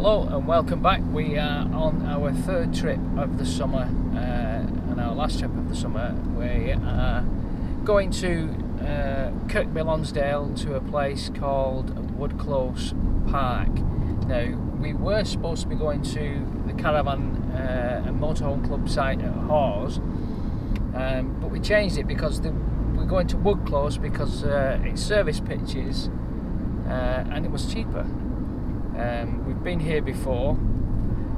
Hello and welcome back. We are on our third trip of the summer and our last trip of the summer. We are going to Kirkby Lonsdale to a place called Woodclose Park. Now, we were supposed to be going to the Caravan and Motorhome Club site at Hawes, but we changed it because we're going to Woodclose because it's service pitches and it was cheaper. We've been here before.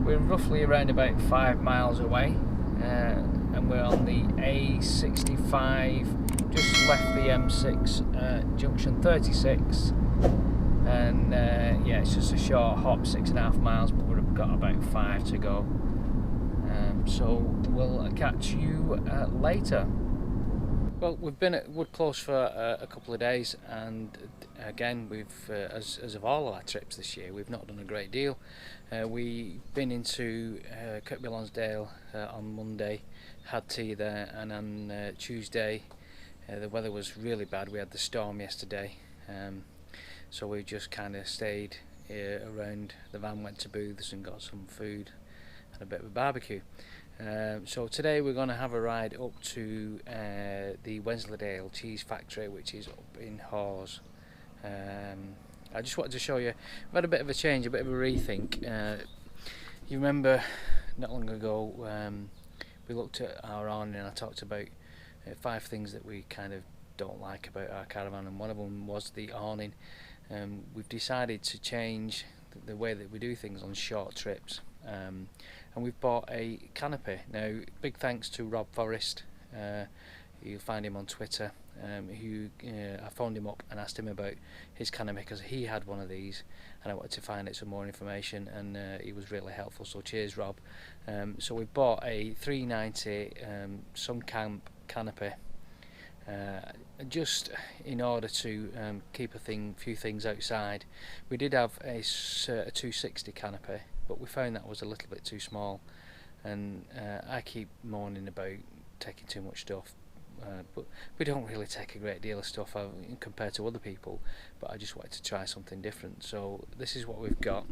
We're roughly around about 5 miles away, and we're on the A65, just left the M6 junction 36, and yeah, it's just a short hop, 6.5 miles, but we've got about 5 to go. So we'll catch you later. Well, we've been at Woodclose for a couple of days, and again, we've, as of all our trips this year, we've not done a great deal. We've been into Kirkby Lonsdale on Monday, had tea there, and on Tuesday the weather was really bad. We had the storm yesterday, so we just kind of stayed around the van, went to booths and got some food and a bit of a barbecue. So today we're going to have a ride up to the Wensleydale cheese factory, which is up in Hawes. I just wanted to show you, we've had a bit of a change, a bit of a rethink. You remember not long ago we looked at our awning and I talked about 5 things that we kind of don't like about our caravan, and one of them was the awning. We've decided to change the way that we do things on short trips. And we've bought a canopy. Now, big thanks to Rob Forrest, you'll find him on Twitter, I phoned him up and asked him about his canopy because he had one of these and I wanted to find out some more information, and he was really helpful, so cheers Rob. So we bought a 390 sun camp canopy, just in order to keep a few things outside. We did have a 260 canopy, but we found that was a little bit too small, and I keep moaning about taking too much stuff, but we don't really take a great deal of stuff compared to other people, but I just wanted to try something different, so this is what we've got.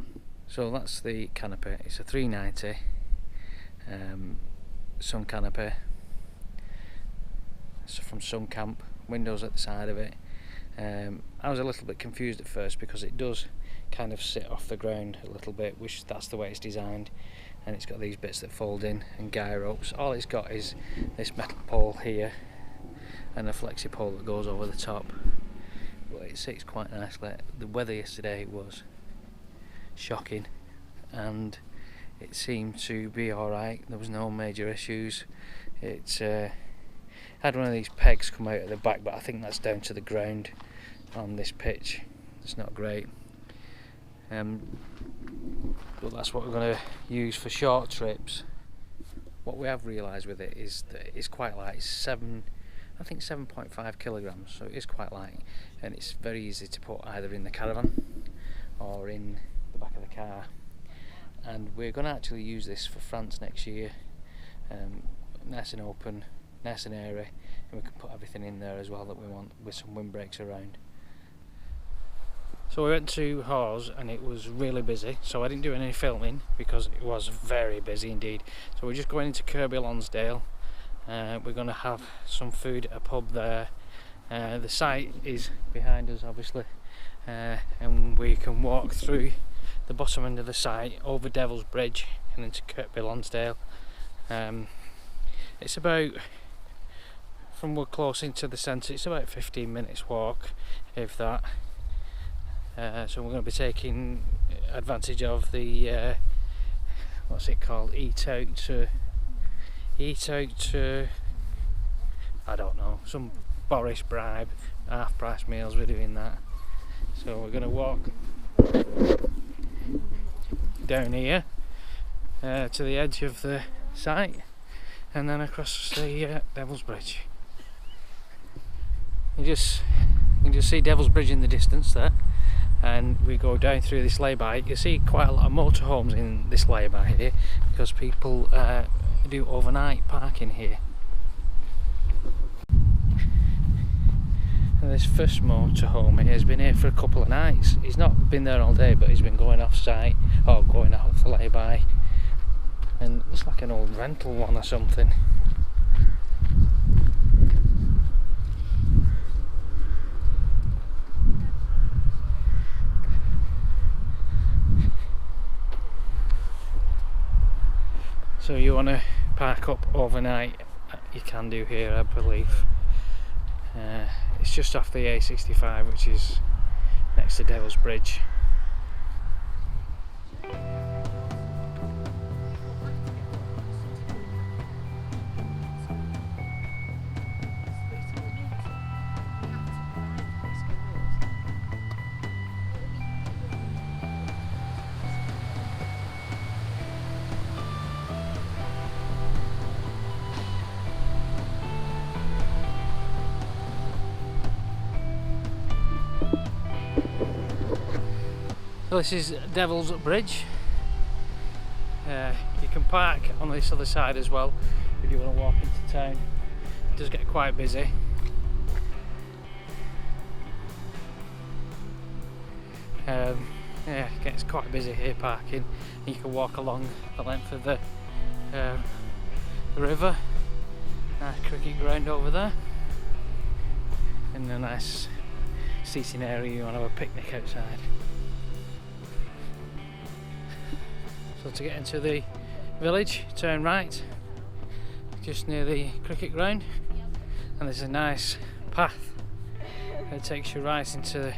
So that's the canopy. It's a 390 sun canopy. It's from Sun Camp, windows at the side of it. I was a little bit confused at first because it does kind of sit off the ground a little bit, which that's the way it's designed, and it's got these bits that fold in and guy ropes. All it's got is this metal pole here and a flexi pole that goes over the top, but it sits quite nicely. The weather yesterday was shocking and it seemed to be alright, there was no major issues. It's had one of these pegs come out at the back, but I think that's down to the ground on this pitch. It's not great. But that's what we're going to use for short trips. What we have realised with it is that it's quite light. It's I think 7.5 kilograms, so it is quite light, and it's very easy to put either in the caravan or in the back of the car. And we're going to actually use this for France next year, nice and open, nice and airy, and we can put everything in there as well that we want, with some windbreaks around. So we went to Hawes and it was really busy, so I didn't do any filming because it was very busy indeed. So we're just going into Kirkby Lonsdale. We're going to have some food at a pub there. The site is behind us obviously, and we can walk through the bottom end of the site over Devil's Bridge and into Kirkby Lonsdale. It's about, from Woodclose into the centre, it's about 15 minutes walk, if that. So we're going to be taking advantage of the what's it called, eat out to I don't know, some Boris bribe, half price meals. We're doing that, so we're going to walk down here to the edge of the site and then across the Devil's Bridge. You can just see Devil's Bridge in the distance there, and we go down through this lay-by. You see quite a lot of motorhomes in this lay-by here because people do overnight parking here. And this first motorhome has been here for a couple of nights. He's not been there all day, but he's been going off site or going off the lay-by. And it looks like an old rental one or something. So you want to park up overnight, you can do here, I believe. It's just off the A65, which is next to Devil's Bridge. So this is Devil's Bridge. You can park on this other side as well if you want to walk into town. It does get quite busy. Yeah, it gets quite busy here parking. You can walk along the length of the river. Nice cricket ground over there, and a nice seating area. You want to have a picnic outside. So to get into the village, turn right, just near the cricket ground, and there's a nice path that takes you right into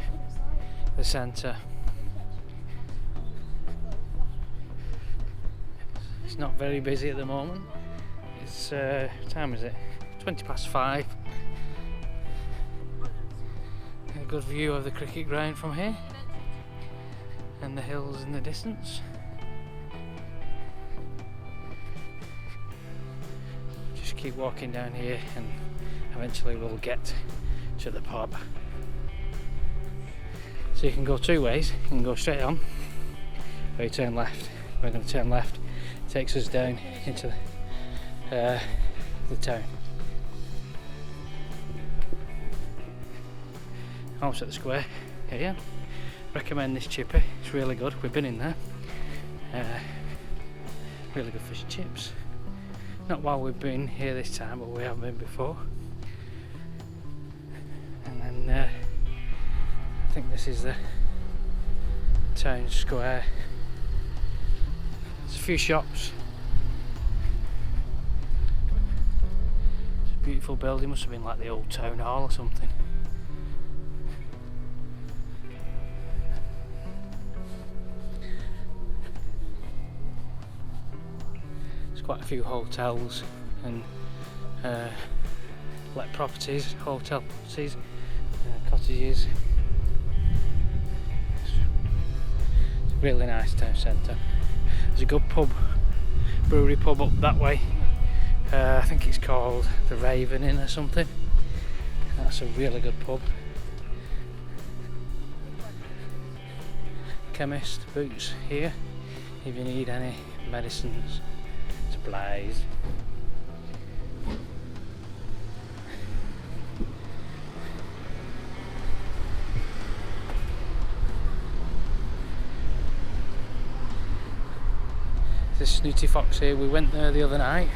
the centre. It's not very busy at the moment. It's what time is it? 5:20. A good view of the cricket ground from here, and the hills in the distance. Just keep walking down here, and eventually we'll get to the pub. So you can go two ways. You can go straight on, or you turn left. We're going to turn left. It takes us down into the town. Almost at the square here. Recommend this chippy. It's really good. We've been in there. Really good fish and chips. Not while we've been here this time, but we have been before. And then I think this is the town square. There's a few shops. It's a beautiful building. Must have been like the old town hall or something. Quite a few hotels and let properties, hotel properties, cottages. It's a really nice town centre. There's a good pub, brewery pub up that way. I think it's called the Raven Inn or something. That's a really good pub. Chemist, Boots here if you need any medicines. Supplies. This snooty fox here, we went there the other night.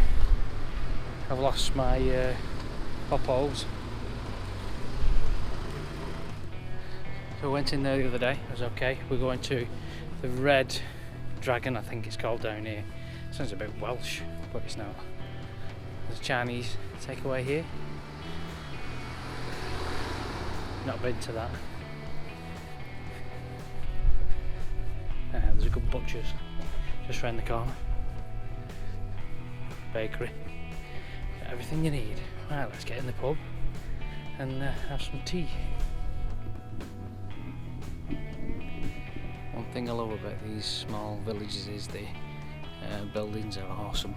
I've lost my pop-holes. So we went in there the other day, it was okay. We're going to the Red Dragon, I think it's called, down here. Sounds a bit Welsh, but it's not. There's a Chinese takeaway here. Not been to that. There's a good butcher's just round the corner. Bakery. Got everything you need. Right, let's get in the pub and have some tea. One thing I love about these small villages is the buildings are awesome.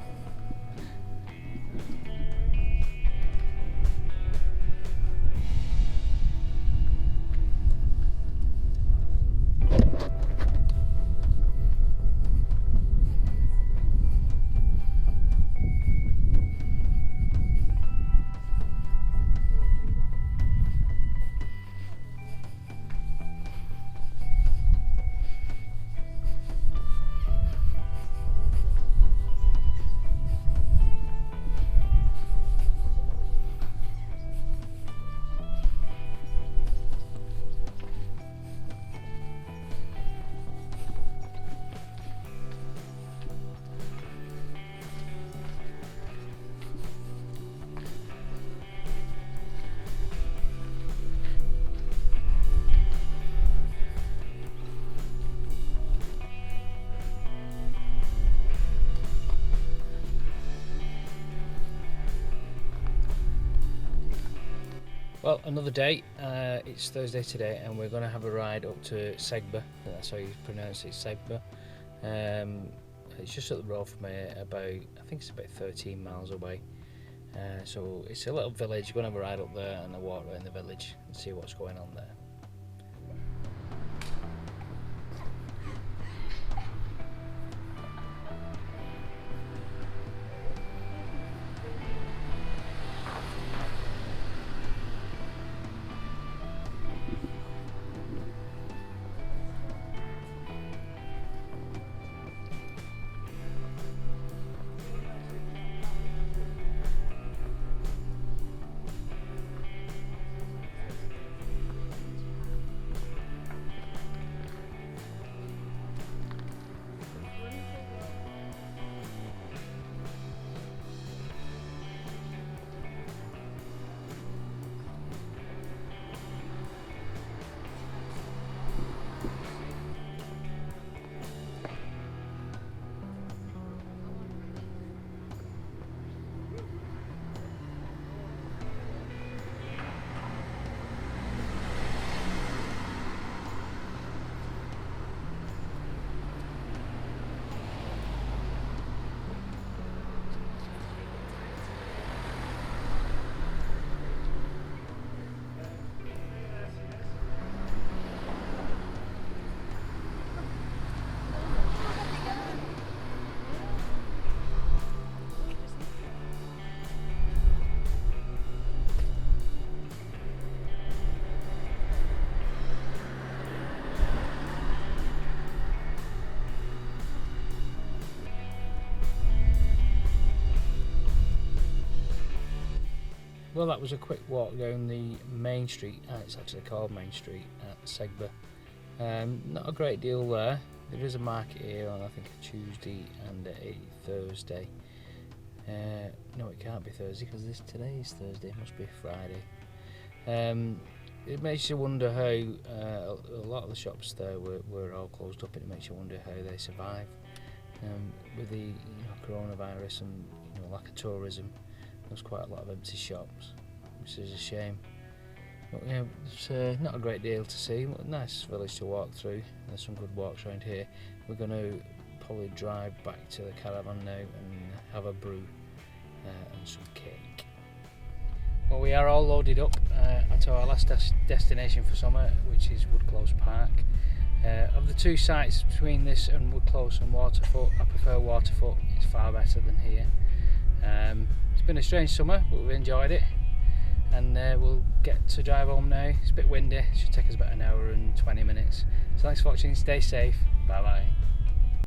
Well, another day. It's Thursday today, and we're going to have a ride up to Segba. That's how you pronounce it, Segba. It's just up the road from here, I think it's about 13 miles away. So it's a little village. You're going to have a ride up there and a walk around the village and see what's going on there. Well, that was a quick walk down the main street. It's actually called Main Street at Segba. Not a great deal there. There is a market here on I think a Tuesday and a Thursday. No, it can't be Thursday because today is Thursday. It must be Friday. It makes you wonder how a lot of the shops there were all closed up, and it makes you wonder how they survive with the coronavirus and lack of tourism. There's quite a lot of empty shops, which is a shame. But it's not a great deal to see. Nice village to walk through. There's some good walks around here. We're going to probably drive back to the caravan now and have a brew and some cake. Well, we are all loaded up to our last destination for summer, which is Woodclose Park. Of the two sites between this and Woodclose and Waterfoot, I prefer Waterfoot. It's far better than here. It's been a strange summer, but we've enjoyed it, and we'll get to drive home now. It's a bit windy. It should take us about an hour and 20 minutes. So thanks for watching. Stay safe. Bye bye.